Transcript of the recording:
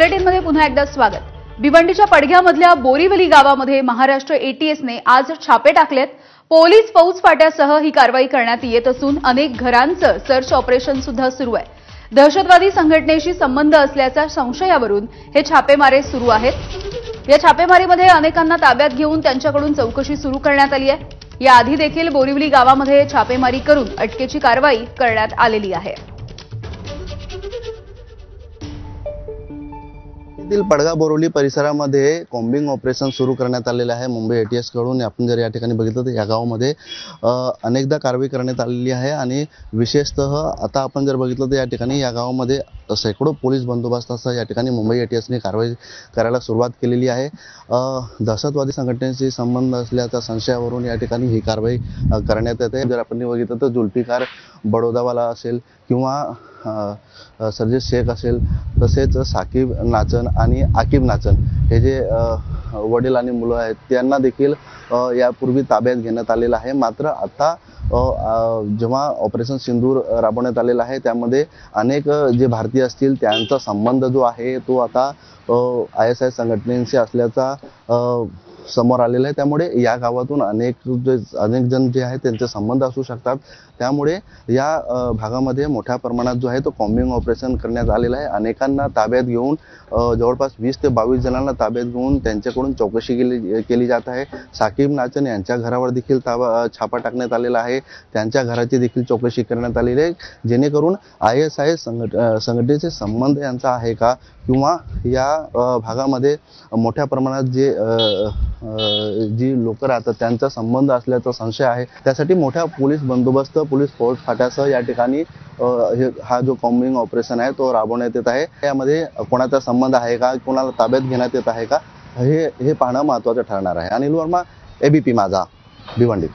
बुलेटिनमध्ये पुन्हा एकदा स्वागत। भिवंडीच्या पडघ्यामधल्या बोरीवली गावामध्ये महाराष्ट्र एटीएसने आज छापे टाकलेत। पोलीस फौज फाट्यासह ही कारवाई करण्यात येत असून अनेक घरांचं सर्च ऑपरेशन सुद्धा सुरू आहे। दहशतवादी संघटनेशी संबंध असल्याच्या संशयावरून हे छापेमारी सुरू आहेत। या छापेमारीमध्ये अनेकांना ताब्यात घेऊन त्यांच्याकडून चौकशी सुरू करण्यात आली आहे। याआधी देखील बोरीवली गावामध्ये छापेमारी करून अटकेची कारवाई करण्यात आलेली आहे। पडगा बोरिवली परिसरामध्ये कॉम्बिंग ऑपरेशन सुरू करण्यात आलेले आहे मुंबई एटीएस कडून। आपण जर या ठिकाणी बघितलं तर या गावामध्ये अनेकदा कारवाई करण्यात आलेली आहे आणि विशेषतः आता आपण जर बघितलं तर या ठिकाणी या गावामध्ये शेकडो पोलीस बंदोबस्तासह या ठिकाणी मुंबई एटीएसने कारवाई करायला सुरुवात केलेली आहे। दहशतवादी संघटनेशी संबंध असल्याच्या संशयावरून या ठिकाणी ही कारवाई करण्यात येते। जर आपण बघितलं तर जुल्फिकार बडोदावाला असेल किंवा सर्जित शेख असेल, तसेच साकीब नाचन आणि आकिब नाचन हे जे वडील आणि मुलं आहेत त्यांना देखील यापूर्वी ताब्यात घेण्यात आलेलं आहे। मात्र आता जेव्हा ऑपरेशन सिंदूर राबवण्यात आलेलं आहे त्यामध्ये अनेक जे भारतीय असतील त्यांचा संबंध जो आहे तो आता ISI संघटनेशी असल्याचा समोर आलेला आहे। त्यामुळे या गावातून अनेक जण जे आहेत त्यांचे संबंध असू शकतात। त्यामुळे या भागामध्ये मोठ्या प्रमाणात जो आहे तो कॉम्बिंग ऑपरेशन करण्यात आलेलं आहे। अनेकांना ताब्यात घेऊन जवळपास 20 ते 22 जणांना ताब्यात घेऊन त्यांच्याकडून चौकशी केली जात आहे। साकीब नाचन यांच्या घरावर देखील छापा टाकण्यात आलेला आहे। त्यांच्या घराची देखील चौकशी करण्यात आलेली आहे, जेणेकरून ISI संघटनेचे संबंध यांचा आहे का किंवा या भागामध्ये मोठ्या प्रमाणात जी लोक राहतात त्यांचा संबंध असल्याचा संशय आहे। त्यासाठी मोठ्या पोलीस बंदोबस्त पोलीस फौज फाट्यासह या ठिकाणी हा जो कॉम्बिंग ऑपरेशन आहे तो राबवण्यात येत आहे। यामध्ये कोणाचा संबंध आहे का, कोणाला ताब्यात घेण्यात येत आहे का, हे पाहणं महत्त्वाचं ठरणार आहे। अनिल वर्मा, ABP माझा, भिवंडी।